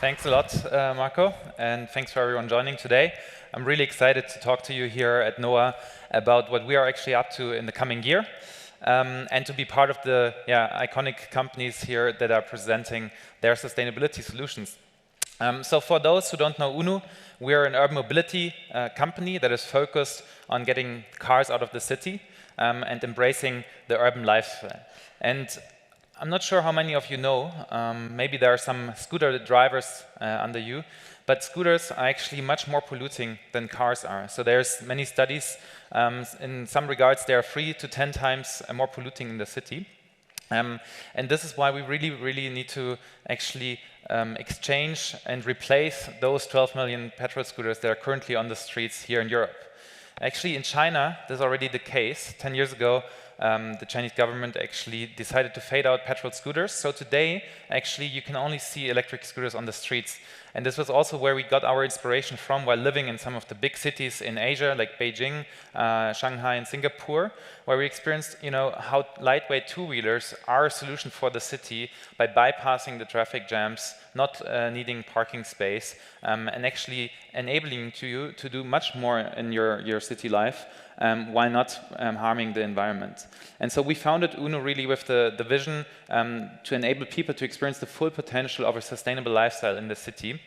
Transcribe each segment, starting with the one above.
Thanks a lot, Marco, and thanks for everyone joining today. I'm really excited to talk to you here at NOAH about what we are actually up to in the coming year, and to be part of the iconic companies here that are presenting their sustainability solutions. So for those who don't know UNU, we are an urban mobility company that is focused on getting cars out of the city and embracing the urban lifestyle. And I'm not sure how many of you know, maybe there are some scooter drivers under you, but scooters are actually much more polluting than cars are. So there's many studies, in some regards they are 3 to 10 times more polluting in the city. And this is why we really need to actually exchange and replace those 12 million petrol scooters that are currently on the streets here in Europe. Actually, in China, this is already the case. 10 years ago, the Chinese government actually decided to fade out petrol scooters. So today, actually, you can only see electric scooters on the streets. And this was also where we got our inspiration from while living in some of the big cities in Asia, like Beijing, Shanghai, and Singapore, where we experienced, how lightweight two-wheelers are a solution for the city by bypassing the traffic jams, not needing parking space, and actually enabling you to do much more in your city life, while not harming the environment. And so we founded UNU really with the vision to enable people to experience the full potential of a sustainable lifestyle in the city.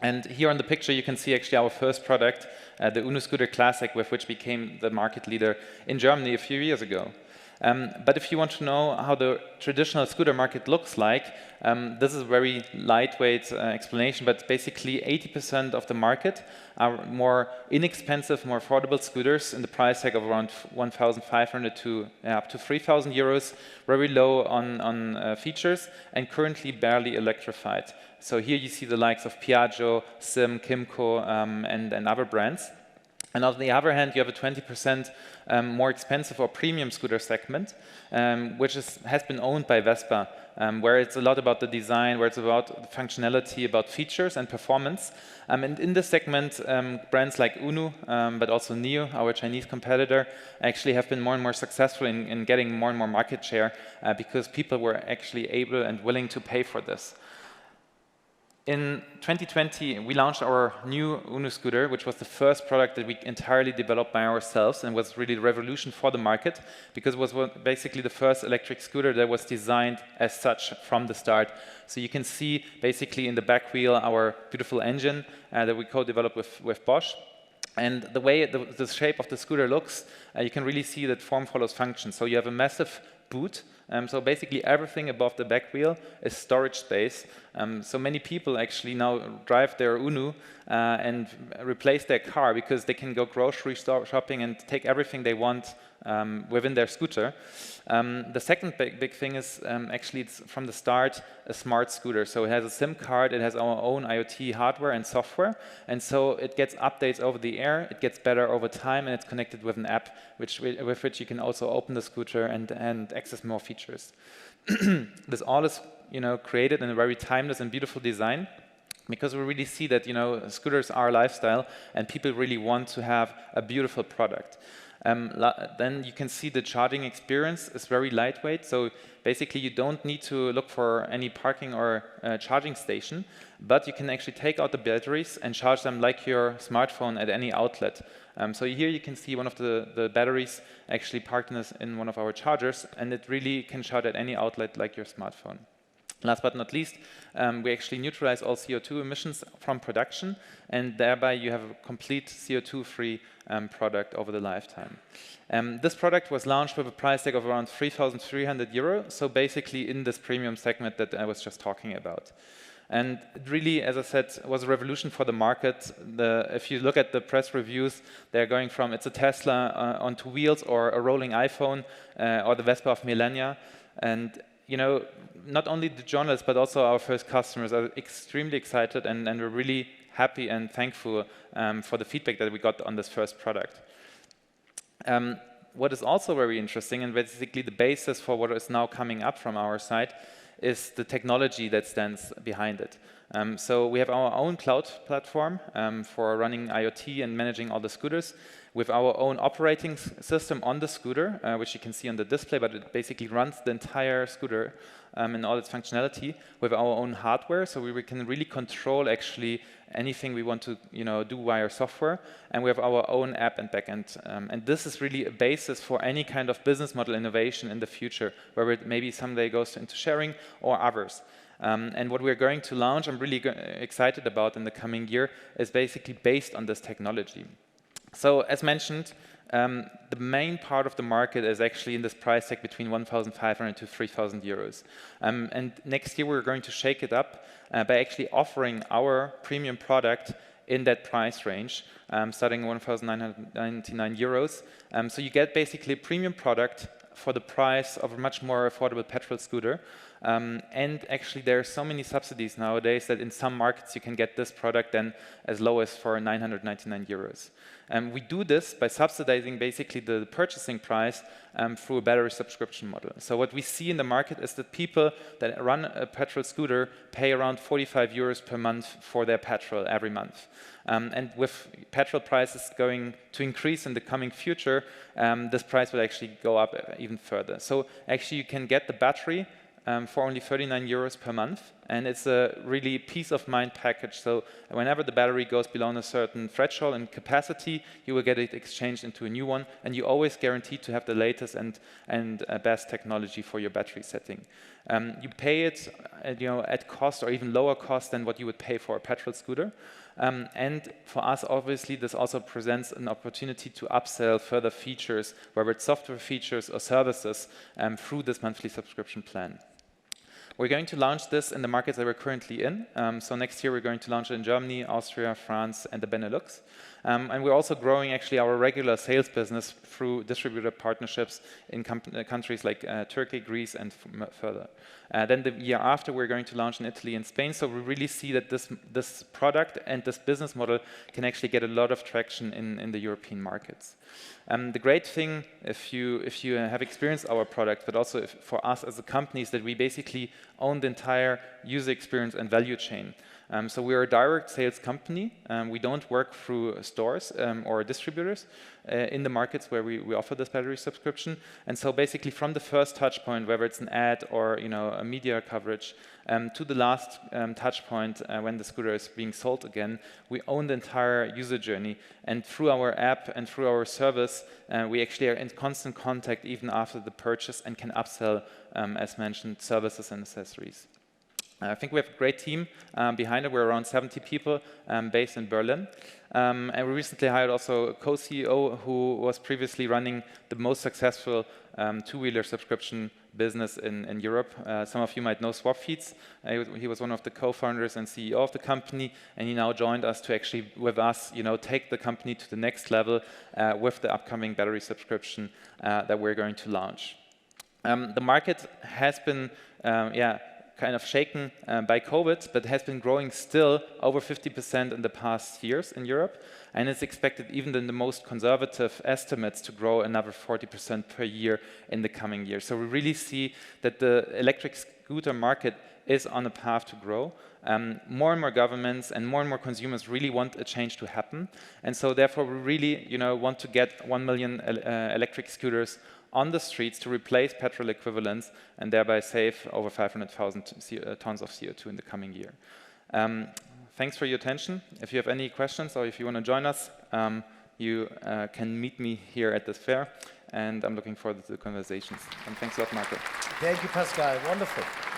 And here on the picture you can see actually our first product, the UNU Scooter Classic, with which we became the market leader in Germany a few years ago. But if you want to know how the traditional scooter market looks like, this is a very lightweight explanation, but basically 80% of the market are more inexpensive, more affordable scooters in the price tag of around 1,500 to up to 3,000 euros, very low on features, and currently barely electrified. So here you see the likes of Piaggio, Sim, Kymco, and other brands. And on the other hand, you have a 20% more expensive or premium scooter segment, which has been owned by Vespa, where it's a lot about the design, where it's about functionality, about features and performance. And in this segment, brands like UNU, but also NIO, our Chinese competitor, actually have been more and more successful in getting more and more market share because people were actually able and willing to pay for this. In 2020, we launched our new UNU scooter, which was the first product that we entirely developed by ourselves and was really a revolution for the market because it was basically the first electric scooter that was designed as such from the start. So you can see basically in the back wheel our beautiful engine that we co-developed with Bosch. And the way the shape of the scooter looks, you can really see that form follows function. So you have a massive boot. So basically everything above the back wheel is storage space. So many people actually now drive their UNU and replace their car because they can go grocery shopping and take everything they want within their scooter. The second big thing is actually it's from the start a smart scooter. So it has a SIM card, it has our own IoT hardware and software, and so it gets updates over the air, it gets better over time, and it's connected with an app with which you can also open the scooter and access more features. This all is created in a very timeless and beautiful design, because we really see that scooters are a lifestyle and people really want to have a beautiful product. Then you can see the charging experience is very lightweight, so basically you don't need to look for any parking or charging station, but you can actually take out the batteries and charge them like your smartphone at any outlet. So here you can see one of the batteries actually parked in one of our chargers, and it really can charge at any outlet like your smartphone. Last but not least, we actually neutralize all CO2 emissions from production, and thereby you have a complete CO2-free product over the lifetime. This product was launched with a price tag of around 3,300 euro, so basically in this premium segment that I was just talking about. And it really, as I said, was a revolution for the market. If you look at the press reviews, they're going from it's a Tesla on 2 wheels, or a rolling iPhone, or the Vespa of millennia. And not only the journalists, but also our first customers are extremely excited, and we're really happy and thankful for the feedback that we got on this first product. What is also very interesting, and basically the basis for what is now coming up from our side, is the technology that stands behind it. So we have our own cloud platform for running IoT and managing all the scooters, with our own operating system on the scooter, which you can see on the display, but it basically runs the entire scooter in all its functionality, with our own hardware, so we can really control actually anything we want to do via software, and we have our own app and backend. And this is really a basis for any kind of business model innovation in the future, where it maybe someday goes into sharing or others. And what we're going to launch, I'm really excited about in the coming year, is basically based on this technology. So as mentioned, the main part of the market is actually in this price tag between 1,500 to 3,000 euros. And next year we're going to shake it up by actually offering our premium product in that price range, starting 1,999 euros. So you get basically a premium product for the price of a much more affordable petrol scooter. And actually there are so many subsidies nowadays that in some markets you can get this product then as low as for 999 euros. We do this by subsidizing basically the purchasing price through a battery subscription model. So what we see in the market is that people that run a petrol scooter pay around 45 euros per month for their petrol every month. And with petrol prices going to increase in the coming future, this price will actually go up even further. So actually you can get the battery for only 39 euros per month, and it's a really peace of mind package. So whenever the battery goes below a certain threshold in capacity, you will get it exchanged into a new one, and you always guaranteed to have the latest and best technology for your battery setting. You pay it at cost or even lower cost than what you would pay for a petrol scooter. And for us, obviously, this also presents an opportunity to upsell further features, whether it's software features or services, through this monthly subscription plan. We're going to launch this in the markets that we're currently in. So next year we're going to launch it in Germany, Austria, France, and the Benelux. And we're also growing actually our regular sales business through distributor partnerships in countries like Turkey, Greece, and further. Then the year after, we're going to launch in Italy and Spain. So we really see that this product and this business model can actually get a lot of traction in the European markets. The great thing, if you have experienced our product, but also for us as a company, is that we basically own the entire user experience and value chain. So we are a direct sales company. We don't work through stores or distributors in the markets where we offer this battery subscription. And so basically from the first touch point, whether it's an ad or a media coverage, to the last touch point when the scooter is being sold again, we own the entire user journey. And through our app and through our service, we actually are in constant contact even after the purchase and can upsell, as mentioned, services and accessories. I think we have a great team behind it. We're around 70 people based in Berlin. And we recently hired also a co-CEO who was previously running the most successful two-wheeler subscription business in Europe. Some of you might know Swapfeeds. He was one of the co-founders and CEO of the company, and he now joined us to actually, with us, take the company to the next level with the upcoming battery subscription that we're going to launch. The market has been, kind of shaken by COVID, but has been growing still over 50% in the past years in Europe, and it's expected even in the most conservative estimates to grow another 40% per year in the coming years. So we really see that the electric scooter market is on a path to grow. More and more governments and more consumers really want a change to happen, and so therefore we really want to get 1 million electric scooters on the streets to replace petrol equivalents and thereby save over 500,000 tons of CO2 in the coming year. Thanks for your attention. If you have any questions or if you want to join us, you can meet me here at this fair, and I'm looking forward to the conversations. And thanks a lot, Marco. Thank you, Pascal. Wonderful.